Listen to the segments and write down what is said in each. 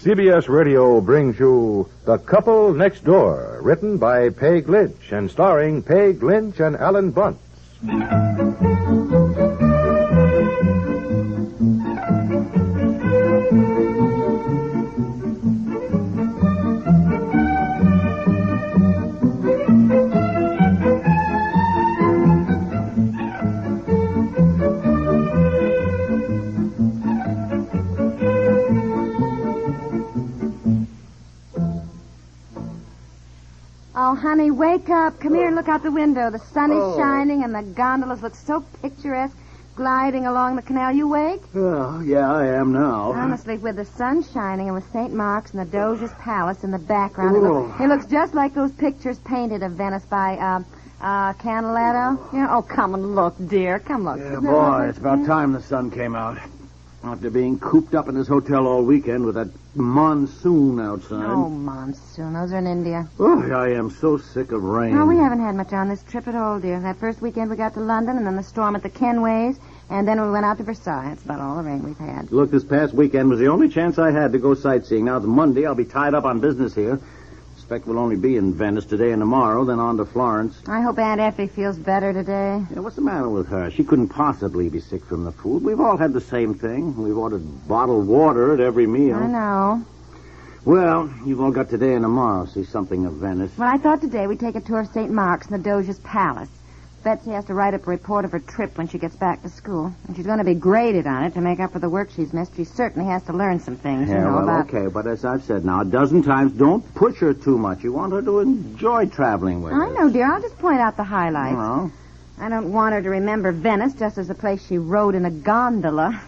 CBS Radio brings you The Couple Next Door, written by Peg Lynch and starring Peg Lynch and Ethel Bunce. Oh, honey, wake up. Come here and look out the window. The sun is shining and the gondolas look so picturesque gliding along the canal. You awake? Oh, yeah, I am now. Honestly, with the sun shining and with St. Mark's and the Doge's Palace in the background, it looks just like those pictures painted of Venice by Canaletto. Yeah. Oh, come and look, dear. Come look. Yeah, boy, it's about time the sun came out. After being cooped up in this hotel all weekend with that monsoon outside. Oh, monsoon. Those are in India. Oh, I am so sick of rain. No, we haven't had much on this trip at all, dear. That first weekend we got to London, and then the storm at the Kenways, and then we went out to Versailles. That's about all the rain we've had. Look, this past weekend was the only chance I had to go sightseeing. Now it's Monday. I'll be tied up on business here. Expect we'll only be in Venice today and tomorrow, then on to Florence. I hope Aunt Effie feels better today. Yeah, what's the matter with her? She couldn't possibly be sick from the food. We've all had the same thing. We've ordered bottled water at every meal. I know. Well, you've all got today and tomorrow to see something of Venice. Well, I thought today we'd take a tour of St. Mark's and the Doge's Palace. Betsy has to write up a report of her trip when she gets back to school. And she's going to be graded on it to make up for the work she's missed. She certainly has to learn some things, about... okay, but as I've said now a dozen times, don't push her too much. You want her to enjoy traveling with us. I know, dear. I'll just point out the highlights. Well. I don't want her to remember Venice just as a place she rode in a gondola.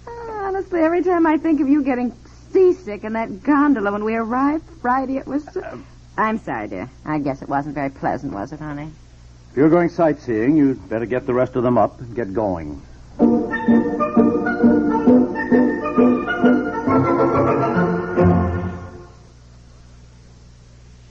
Honestly, every time I think of you getting seasick in that gondola when we arrived Friday, it was... I'm sorry, dear. I guess it wasn't very pleasant, was it, honey? If you're going sightseeing, you'd better get the rest of them up and get going.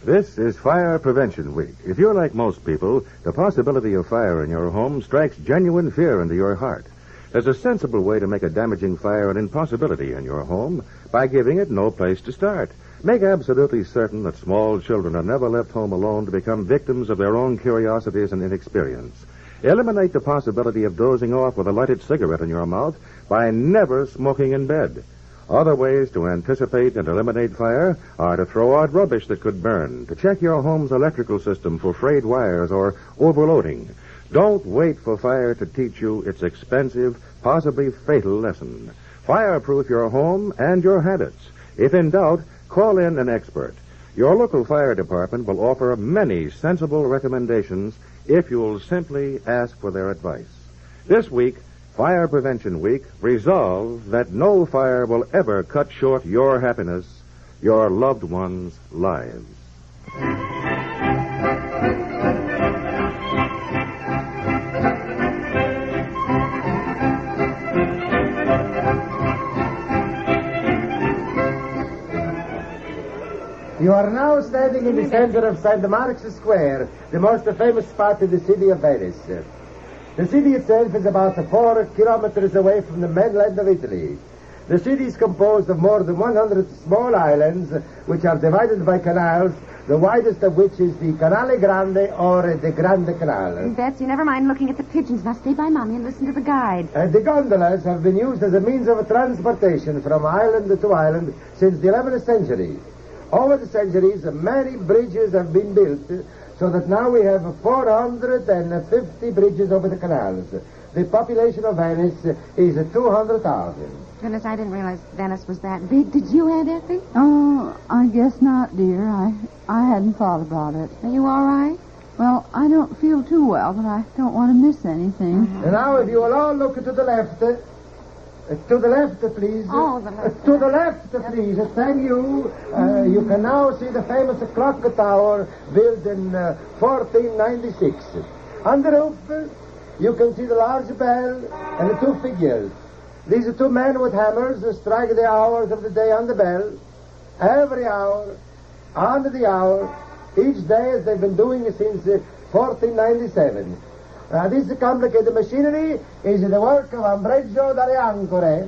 This is Fire Prevention Week. If you're like most people, the possibility of fire in your home strikes genuine fear into your heart. There's a sensible way to make a damaging fire an impossibility in your home by giving it no place to start. Make absolutely certain that small children are never left home alone to become victims of their own curiosities and inexperience. Eliminate the possibility of dozing off with a lighted cigarette in your mouth by never smoking in bed. Other ways to anticipate and eliminate fire are to throw out rubbish that could burn, to check your home's electrical system for frayed wires or overloading. Don't wait for fire to teach you its expensive, possibly fatal lesson. Fireproof your home and your habits. If in doubt, call in an expert. Your local fire department will offer many sensible recommendations if you'll simply ask for their advice. This week, Fire Prevention Week, resolve that no fire will ever cut short your happiness, your loved ones' lives. You are now standing in the center of St. Mark's Square, the most famous spot in the city of Venice. The city itself is about 4 kilometers away from the mainland of Italy. The city is composed of more than 100 small islands, which are divided by canals, the widest of which is the Canale Grande or the Grande Canal. Betsy, never mind looking at the pigeons. Now stay by Mommy and listen to the guide. The gondolas have been used as a means of transportation from island to island since the 11th century. Over the centuries, many bridges have been built, so that now we have 450 bridges over the canals. The population of Venice is 200,000. Goodness, I didn't realize Venice was that big. Did you, Aunt Effie? Oh, I guess not, dear. I hadn't thought about it. Are you all right? Well, I don't feel too well, but I don't want to miss anything. And now, if you will all look to the left... to the left, please. Oh, the left. To the left, please. Thank you. You can now see the famous clock tower built in 1496. On the roof, you can see the large bell and the 2 figures. These are 2 men with hammers who strike the hours of the day on the bell. Every hour, on the hour, each day as they've been doing it since 1497. This complicated machinery is the work of Ambreggio dalle Ancore.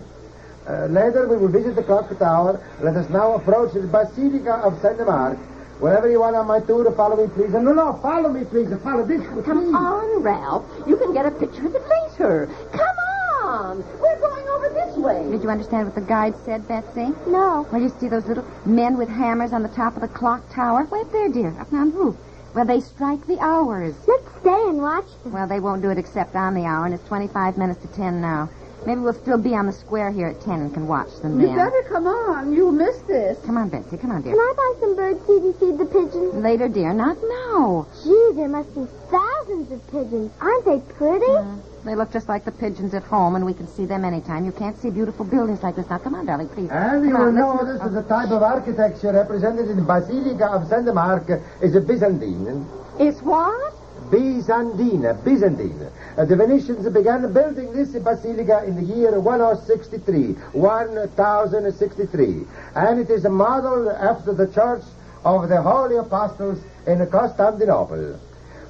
Later, we will visit the clock tower. Let us now approach the Basilica of St. Mark. Wherever you are on my tour, follow me, please. No, follow me, please. Follow this. Come on, Ralph. You can get a picture of it later. Come on. We're going over this way. Did you understand what the guide said, Betsy? No. Well, you see those little men with hammers on the top of the clock tower? Way up there, dear, up on the roof. Well, they strike the hours. Let's stay and watch them. Well, they won't do it except on the hour, and it's 25 minutes to 10 now. Maybe we'll still be on the square here at 10 and can watch them then. You better come on. You'll miss this. Come on, Betsy. Come on, dear. Can I buy some bird seed to feed the pigeons? Later, dear. Not now. Gee, there must be thousands of pigeons. Aren't they pretty? They look just like the pigeons at home, and we can see them anytime. You can't see beautiful buildings like this. Now, come on, darling, please. And you will notice that the type of architecture represented in the Basilica of St. Mark is a Byzantine. It's what? Byzantine. The Venetians began building this basilica in the year 1063. And it is modeled after the church of the Holy Apostles in Constantinople.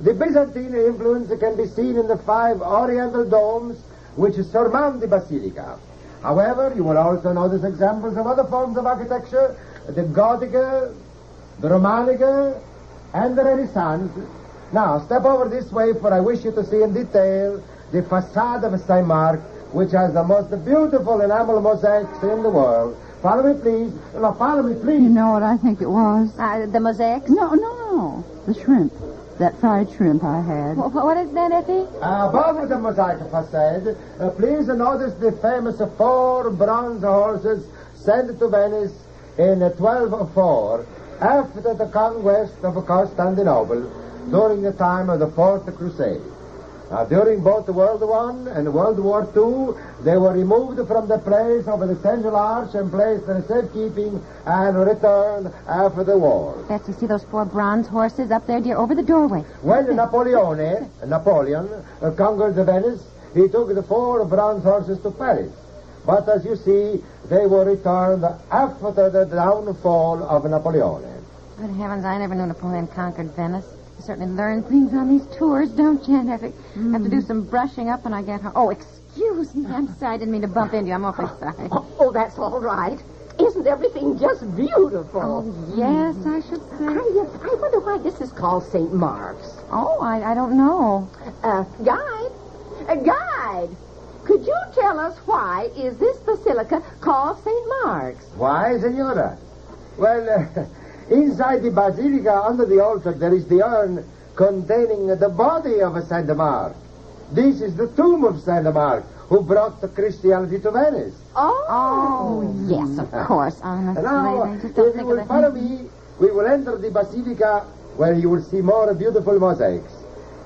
The Byzantine influence can be seen in the 5 oriental domes which surmount the basilica. However, you will also notice examples of other forms of architecture, the Gothic, the Romanica, and the Renaissance. Now, step over this way, for I wish you to see in detail the facade of St. Mark, which has the most beautiful enamel mosaics in the world. Follow me, please. No, follow me, please. You know what I think it was? The mosaics? No. The shrimp. That fried shrimp I had. What is that, Effie? Above the mosaic facade, please notice the famous 4 bronze horses sent to Venice in 1204 after the conquest of Constantinople during the time of the Fourth Crusade. During both World War I and World War II, they were removed from the place of the Central Arch and placed in safekeeping and returned after the war. Betsy, see those 4 bronze horses up there, dear, over the doorway? When Napoleon conquered Venice, he took the 4 bronze horses to Paris. But as you see, they were returned after the downfall of Napoleon. Good heavens, I never knew Napoleon conquered Venice. You certainly learn things on these tours, don't you, Aunt Effie? Have to do some brushing up when I get home. Oh, excuse me. I'm sorry. I didn't mean to bump into you. I'm awfully sorry. Oh, that's all right. Isn't everything just beautiful? Oh, yes, I should say. I wonder why this is called St. Mark's. Oh, I don't know. Guide, could you tell us why is this basilica called St. Mark's? Why, Senora? Well, inside the basilica, under the altar, there is the urn containing the body of St. Mark. This is the tomb of St. Mark, who brought Christianity to Venice. Oh, yes, of course, honestly. Now, if you will follow me, we will enter the basilica where you will see more beautiful mosaics.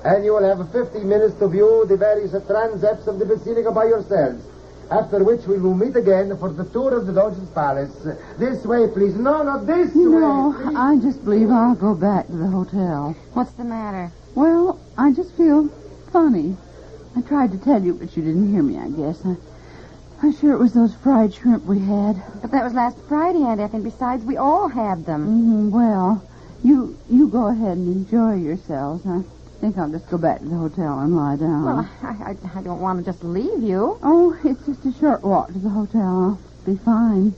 And you will have 15 minutes to view the various transepts of the basilica by yourselves. After which we will meet again for the tour of the Doge's Palace. This way, please. No, not this way. No, I just believe I'll go back to the hotel. What's the matter? Well, I just feel funny. I tried to tell you, but you didn't hear me, I guess. I'm sure it was those fried shrimp we had. But that was last Friday, Aunt Effie, and besides, we all had them. Well, you go ahead and enjoy yourselves. I think I'll just go back to the hotel and lie down. Well, I don't want to just leave you. Oh, it's just a short walk to the hotel. I'll be fine.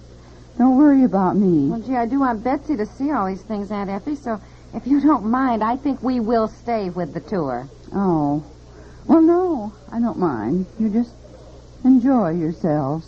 Don't worry about me. Well, gee, I do want Betsy to see all these things, Aunt Effie, so if you don't mind, I think we will stay with the tour. Oh. Well, no, I don't mind. You just enjoy yourselves.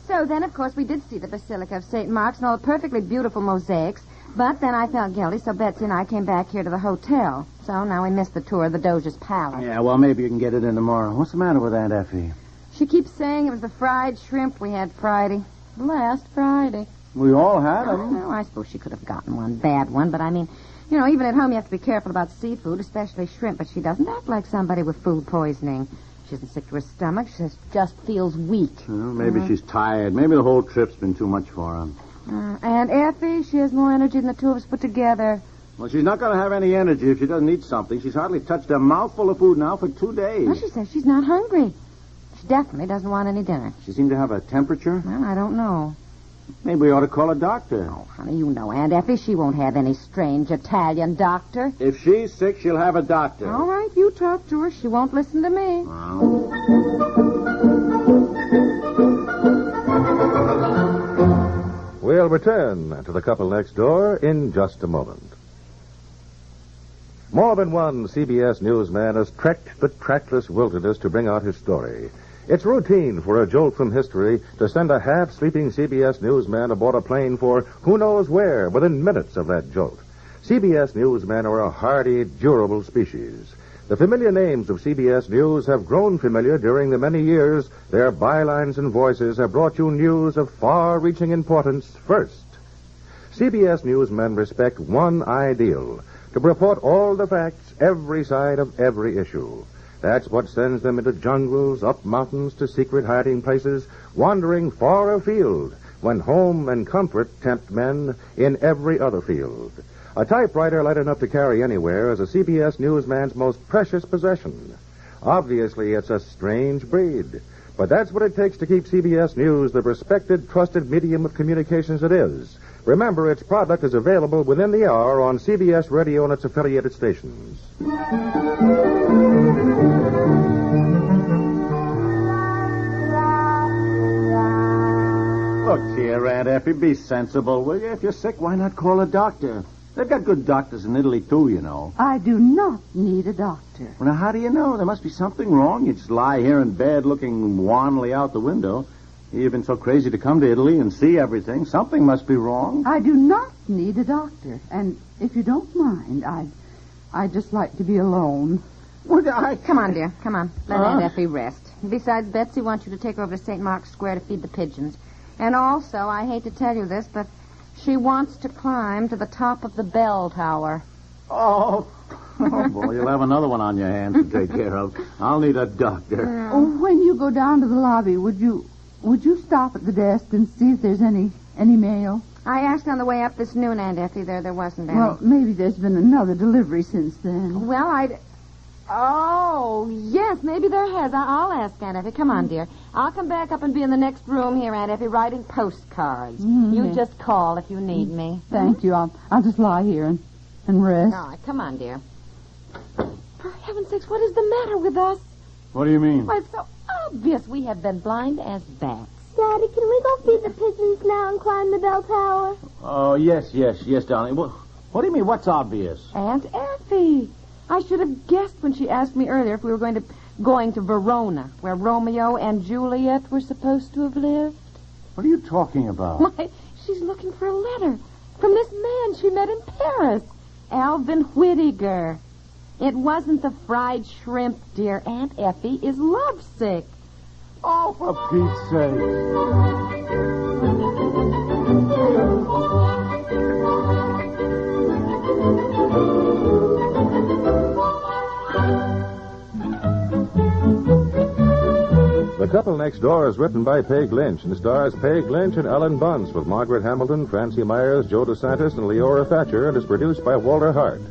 So then, of course, we did see the Basilica of St. Mark's and all the perfectly beautiful mosaics. But then I felt guilty, so Betsy and I came back here to the hotel. So now we missed the tour of the Doge's Palace. Yeah, well, maybe you can get it in tomorrow. What's the matter with Aunt Effie? She keeps saying it was the fried shrimp we had Friday. Last Friday. We all had them. Well, I suppose she could have gotten one bad one, but I mean, you know, even at home you have to be careful about seafood, especially shrimp, but she doesn't act like somebody with food poisoning. She isn't sick to her stomach. She just feels weak. Well, maybe she's tired. Maybe the whole trip's been too much for her. And Effie, she has more energy than the two of us put together. Well, she's not going to have any energy if she doesn't eat something. She's hardly touched a mouthful of food now for 2 days. Well, she says she's not hungry. She definitely doesn't want any dinner. She seemed to have a temperature. Well, I don't know. Maybe we ought to call a doctor. Oh, honey, you know Aunt Effie, she won't have any strange Italian doctor. If she's sick, she'll have a doctor. All right, you talk to her. She won't listen to me. We'll return to the couple next door in just a moment. More than one CBS newsman has trekked the trackless wilderness to bring out his story. It's routine for a jolt from history to send a half-sleeping CBS newsman aboard a plane for who knows where within minutes of that jolt. CBS newsmen are a hardy, durable species. The familiar names of CBS News have grown familiar during the many years their bylines and voices have brought you news of far-reaching importance first. CBS newsmen respect one ideal, to report all the facts, every side of every issue. That's what sends them into jungles, up mountains to secret hiding places, wandering far afield when home and comfort tempt men in every other field. A typewriter light enough to carry anywhere is a CBS newsman's most precious possession. Obviously, it's a strange breed, but that's what it takes to keep CBS News the respected, trusted medium of communications it is. Remember, its product is available within the hour on CBS Radio and its affiliated stations. Look here, Aunt Effie, be sensible, will you? If you're sick, why not call a doctor? They've got good doctors in Italy, too, you know. I do not need a doctor. Well, now, how do you know? There must be something wrong. You just lie here in bed looking wanly out the window. You've been so crazy to come to Italy and see everything. Something must be wrong. I do not need a doctor. And if you don't mind, I'd just like to be alone. Would I? Come on, dear. Come on. Let Aunt Effie rest. Besides, Betsy wants you to take her over to St. Mark's Square to feed the pigeons. And also, I hate to tell you this, but she wants to climb to the top of the bell tower. Oh, boy, you'll have another one on your hands to take care of. I'll need a doctor. Oh, when you go down to the lobby, would you stop at the desk and see if there's any mail? I asked on the way up this noon, Aunt Effie. There wasn't any. Well, maybe there's been another delivery since then. Well, Oh, yes, maybe there has. I'll ask Aunt Effie. Come on, dear. I'll come back up and be in the next room here, Aunt Effie, writing postcards. You just call if you need me. Thank you. I'll just lie here and rest. All right, come on, dear. For heaven's sakes, what is the matter with us? What do you mean? Why, it's so obvious we have been blind as bats. Daddy, can we go feed the pigeons now and climb the bell tower? Oh, yes, darling. What do you mean, what's obvious? Aunt Effie. I should have guessed when she asked me earlier if we were going to Verona, where Romeo and Juliet were supposed to have lived. What are you talking about? Why, she's looking for a letter from this man she met in Paris, Alvin Whittaker. It wasn't the fried shrimp, dear. Aunt Effie is lovesick. Oh, for Pete's sake. The Couple Next Door is written by Peg Lynch and stars Peg Lynch and Ethel and Bunce with Margaret Hamilton, Francie Myers, Joe DeSantis, and Leora Thatcher, and is produced by Walter Hart.